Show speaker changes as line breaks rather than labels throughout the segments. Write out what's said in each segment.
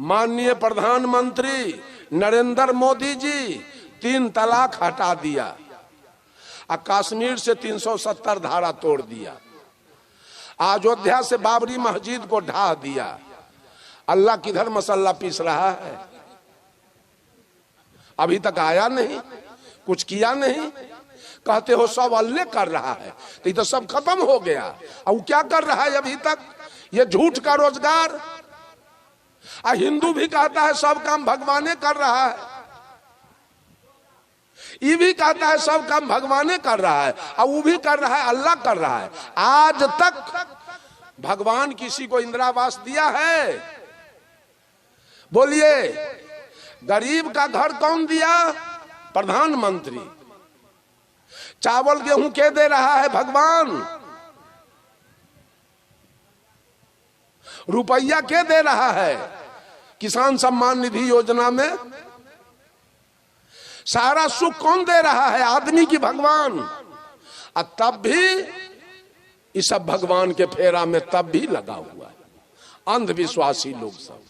माननीय प्रधानमंत्री नरेंद्र मोदी जी 3 तलाक हटा दिया और कश्मीर से 370 धारा तोड़ दिया, अयोध्या से बाबरी मस्जिद को ढा दिया। अल्लाह किधर मसल्ला पीस रहा है? अभी तक आया नहीं, कुछ किया नहीं। कहते हो सब अल्लाह कर रहा है, तो ये तो सब खत्म हो गया। अब क्या कर रहा है अभी तक? ये झूठ का रोजगार। हिंदू भी कहता है सब काम भगवाने कर रहा है, ये भी कहता है सब काम भगवाने कर रहा है, और वो भी कर रहा है अल्लाह कर रहा है। आज तक भगवान किसी को इंदिरा आवास दिया है? बोलिए, गरीब का घर कौन दिया? प्रधानमंत्री। चावल गेहूं के दे रहा है? भगवान। रुपया के दे रहा है? किसान सम्मान निधि योजना में सारा सुख कौन दे रहा है? आदमी की भगवान। और तब भी इस सब भगवान के फेरा में तब भी लगा हुआ है अंधविश्वासी लोग सब।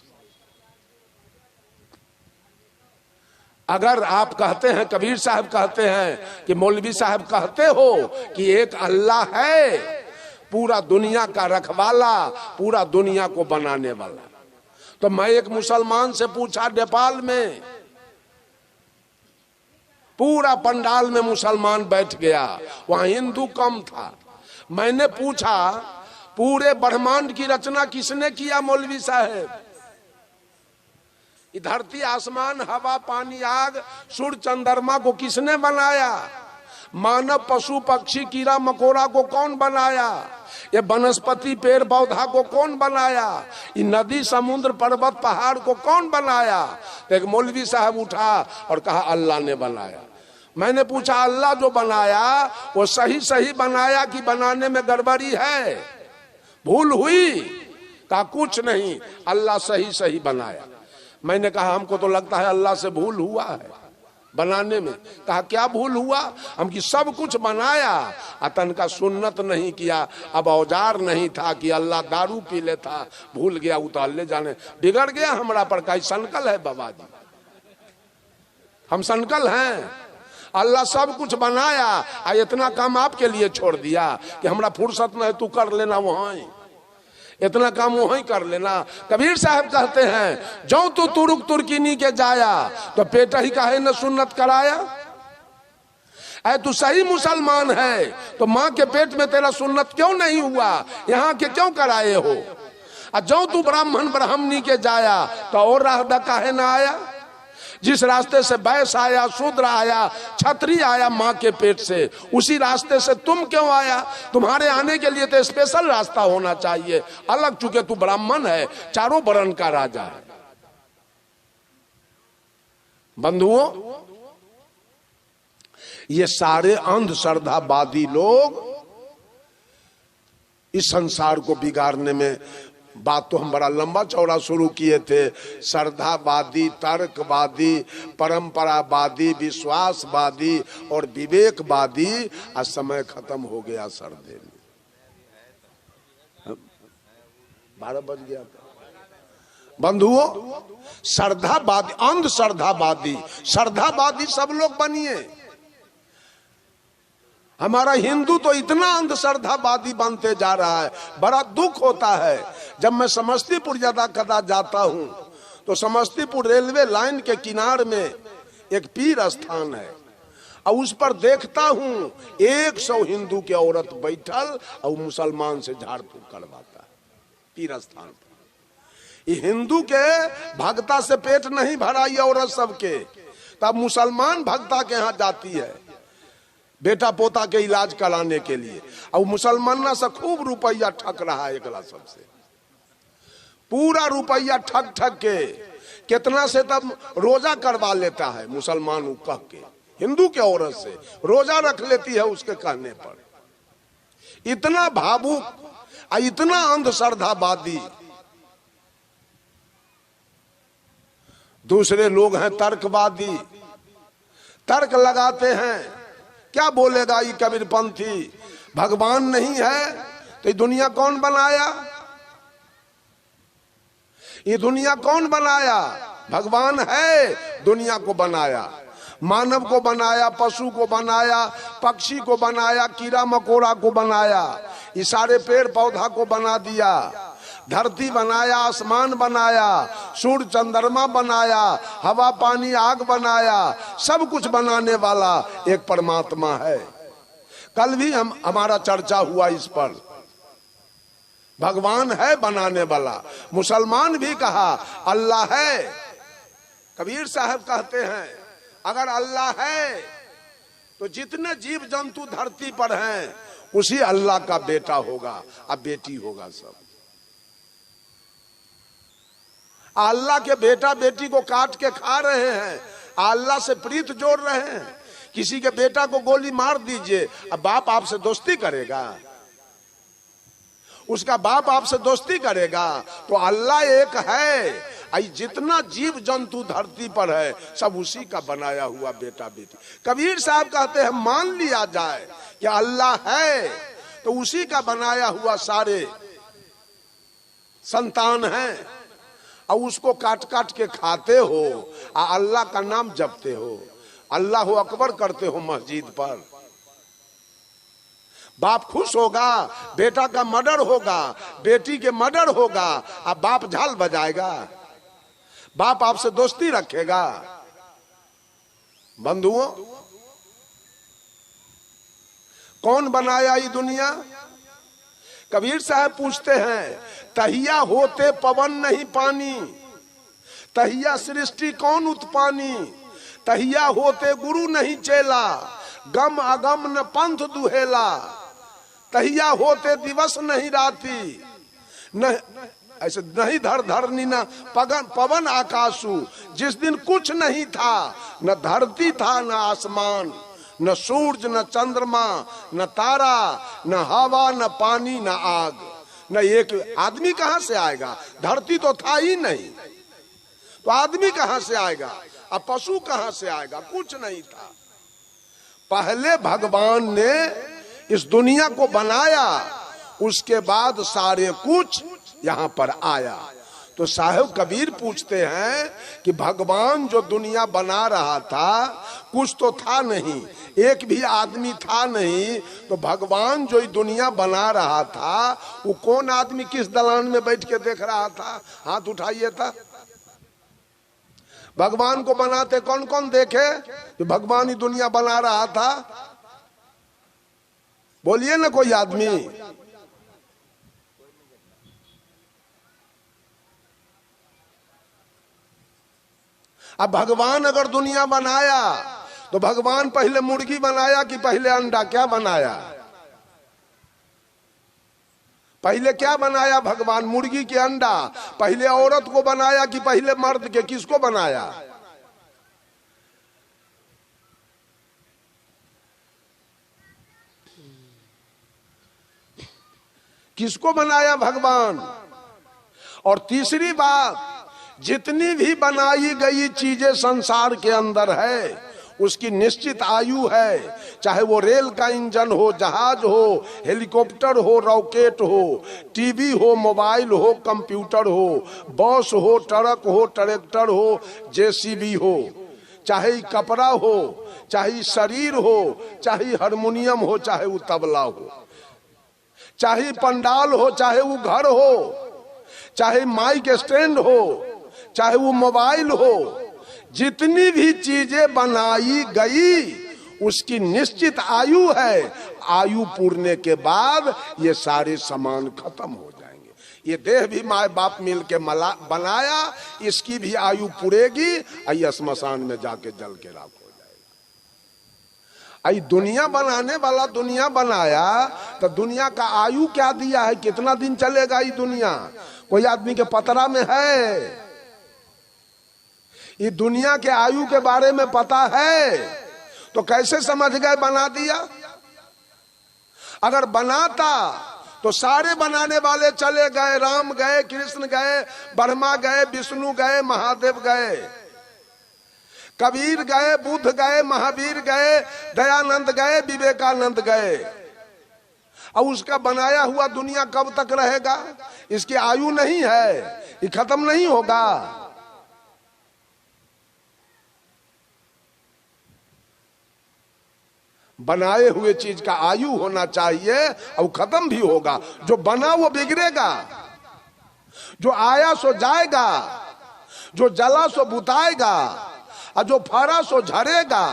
अगर आप कहते हैं, कबीर साहब कहते हैं कि मौलवी साहब कहते हो कि एक अल्लाह है पूरा दुनिया का रखवाला, पूरा दुनिया को बनाने वाला, तो मैं एक मुसलमान से पूछा, नेपाल में पूरा पंडाल में मुसलमान बैठ गया, वहां हिंदू कम था। मैंने पूछा पूरे ब्रह्मांड की रचना किसने किया मौलवी साहब? धरती आसमान हवा पानी आग सूर्य चंद्रमा को किसने बनाया? मानव पशु पक्षी कीड़ा मकोड़ा को कौन बनाया? ये वनस्पति पेड़ पौधा को कौन बनाया? ये नदी समुद्र पर्वत पहाड़ को कौन बनाया? तो एक मौलवी साहब उठा और कहा अल्लाह ने बनाया। मैंने पूछा अल्लाह जो बनाया वो सही सही बनाया कि बनाने में गड़बड़ी है, भूल हुई? कहा कुछ नहीं, अल्लाह सही सही बनाया। मैंने कहा हमको तो लगता है अल्लाह से भूल हुआ है बनाने में। कहा क्या भूल हुआ? हम कि सब कुछ बनाया, अतन का सुन्नत नहीं किया। अब औजार नहीं था कि अल्लाह दारू पी लेता, भूल गया, उतार ले जाने बिगड़ गया हमरा पर। कहीं संकल है बाबा जी? हम संकल हैं? अल्लाह सब कुछ बनाया और इतना काम आपके लिए छोड़ दिया कि हमरा फुर्सत न है, तू कर लेना वहां, इतना काम वहीं कर लेना। कबीर साहब कहते हैं जो तू तुरुक तुर्किनी के जाया तो पेट ही काहे न सुन्नत कराया। ऐ तू सही मुसलमान है तो माँ के पेट में तेरा सुन्नत क्यों नहीं हुआ? यहाँ के क्यों कराए हो? और जो तू ब्राह्मण ब्राह्मणी के जाया तो और राह काहे न आया? जिस रास्ते से वैश्य आया, शूद्र आया, क्षत्रिय आया माँ के पेट से, उसी रास्ते से तुम क्यों आया? तुम्हारे आने के लिए तो स्पेशल रास्ता होना चाहिए अलग, चूंकि तू ब्राह्मण है, चारों वर्ण का राजा है। बंधुओं, ये सारे अंधश्रद्धावादी लोग इस संसार को बिगाड़ने में, बात तो हम बड़ा लंबा चौड़ा शुरू किए थे, श्रद्धावादी, तर्कवादी, परंपरावादी, विश्वासवादी और विवेकवादी। आज समय खत्म हो गया सर्दे में, 12 बज गया था। बंधुओं, श्रद्धावादी, अंधश्रद्धावादी, श्रद्धावादी सब लोग बनिए। हमारा हिंदू तो इतना अंधश्रद्धावादी बनते जा रहा है, बड़ा दुख होता है। जब मैं समस्तीपुर ज्यादा कदा जाता हूं तो समस्तीपुर रेलवे लाइन के किनारे में एक पीर स्थान है और उस पर देखता हूं 100 हिंदू की औरत बैठल और मुसलमान से झाड़ फूक करवाता है पीर स्थान पर। ये हिंदू के भक्ता से पेट नहीं भरा ये औरत सबके, तब मुसलमान भक्ता के यहाँ जाती है बेटा पोता के इलाज कराने के लिए, और मुसलमाना से खूब रुपया ठग रहा है एकला सबसे, पूरा रुपया ठग ठग के कितना से तब रोजा करवा लेता है मुसलमान कह के, हिंदू के औरत से रोजा रख लेती है उसके कहने पर। इतना भावुक और इतना अंधश्रद्धावादी। दूसरे लोग हैं तर्कवादी, तर्क लगाते हैं, क्या बोलेगा ये कबीरपंथी? भगवान नहीं है तो ये दुनिया कौन बनाया? ये दुनिया कौन बनाया? भगवान है दुनिया को बनाया, मानव को बनाया, पशु को बनाया, पक्षी को बनाया, कीड़ा मकोड़ा को बनाया, ये सारे पेड़ पौधा को बना दिया, धरती बनाया, आसमान बनाया, सूर्य चंद्रमा बनाया, हवा पानी आग बनाया, सब कुछ बनाने वाला एक परमात्मा है। कल भी हमारा चर्चा हुआ इस पर। भगवान है बनाने वाला। मुसलमान भी कहा अल्लाह है। कबीर साहब कहते हैं अगर अल्लाह है तो जितने जीव जंतु धरती पर हैं उसी अल्लाह का बेटा होगा, अब बेटी होगा सब। अल्लाह के बेटा बेटी को काट के खा रहे हैं, अल्लाह से प्रीत जोड़ रहे हैं। किसी के बेटा को गोली मार दीजिए, अब बाप आपसे दोस्ती करेगा? उसका बाप आपसे दोस्ती करेगा? तो अल्लाह एक है। जितना जीव जंतु धरती पर है सब उसी का बनाया हुआ बेटा बेटी। कबीर साहब कहते हैं मान लिया जाए कि अल्लाह है तो उसी का बनाया हुआ सारे संतान हैं, और उसको काट काट के खाते हो, अल्लाह का नाम जपते हो, अल्लाह अकबर करते हो मस्जिद पर। बाप खुश होगा, बेटा का मर्डर होगा, बेटी के मर्डर होगा, अब बाप झाल बजाएगा, बाप आपसे दोस्ती रखेगा? बंधुओं, कौन बनाया ये दुनिया? कबीर साहब पूछते हैं तहिया होते पवन नहीं पानी, तहिया सृष्टि कौन उत्पानी, तहिया होते गुरु नहीं चेला, गम अगम न पंथ दुहेला, तहिया होते दिवस नहीं राती, न ऐसे नहीं धर धरनी न पवन आकाशु। जिस दिन कुछ नहीं था, न धरती था न आसमान, न सूरज न चंद्रमा न तारा, न हवा न पानी न आग, न एक आदमी कहां से आएगा? धरती तो था ही नहीं, तो आदमी कहां से आएगा? अब पशु कहां से आएगा? कुछ नहीं था। पहले भगवान ने इस दुनिया को बनाया, उसके बाद सारे कुछ यहां पर आया। तो साहब कबीर पूछते हैं कि भगवान जो दुनिया बना रहा था कुछ तो था नहीं, एक भी आदमी था नहीं, तो भगवान जो दुनिया बना रहा था वो कौन आदमी किस दलान में बैठ के देख रहा था? हाथ उठाइए था। भगवान को बनाते कौन कौन देखे कि भगवान ही दुनिया बना रहा था? बोलिए ना कोई आदमी। अब भगवान अगर दुनिया बनाया तो भगवान पहले मुर्गी बनाया कि पहले अंडा? क्या बनाया? पहले क्या बनाया भगवान? मुर्गी के अंडा? पहले औरत को बनाया कि पहले मर्द के? किसको बनाया? किसको बनाया भगवान? और तीसरी बात, जितनी भी बनाई गई चीजें संसार के अंदर है उसकी निश्चित आयु है। चाहे वो रेल का इंजन हो, जहाज हो, हेलीकॉप्टर हो, रॉकेट हो, टीवी हो, मोबाइल हो, कंप्यूटर हो, बस हो, ट्रक हो, ट्रैक्टर हो, जेसीबी हो, चाहे कपड़ा हो, चाहे शरीर हो, चाहे हारमोनियम हो, चाहे वो तबला हो, चाहे पंडाल हो, चाहे वो घर हो, चाहे माइक स्टैंड हो, चाहे वो मोबाइल हो, जितनी भी चीजें बनाई गई उसकी निश्चित आयु है। आयु पूरने के बाद ये सारे सामान खत्म हो जाएंगे। ये देह भी माँ बाप मिल के बनाया, इसकी भी आयु पूरेगी, आई श्मशान में जाके जल के राख हो जाएगा। आई दुनिया बनाने वाला दुनिया बनाया तो दुनिया का आयु क्या दिया है? कितना दिन चलेगा ये दुनिया? कोई आदमी के पतरा में है? ये दुनिया के आयु के बारे में पता है तो कैसे समझ गए बना दिया? अगर बनाता तो सारे बनाने वाले चले गए, राम गए, कृष्ण गए, ब्रह्मा गए, विष्णु गए, महादेव गए, कबीर गए, बुद्ध गए, महावीर गए, दयानंद गए, विवेकानंद गए। अब उसका बनाया हुआ दुनिया कब तक रहेगा? इसकी आयु नहीं है। ये खत्म नहीं होगा। बनाए हुए चीज का आयु होना चाहिए और खत्म भी होगा। जो बना वो बिगड़ेगा, जो आया सो जाएगा, जो जला सो बुताएगा, और जो फरा सो झरेगा,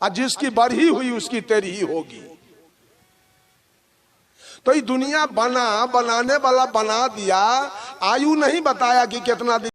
और जिसकी बढ़ी हुई उसकी तेरी ही होगी। तो ये दुनिया बनाने वाला बना दिया, आयु नहीं बताया कि कितना दिन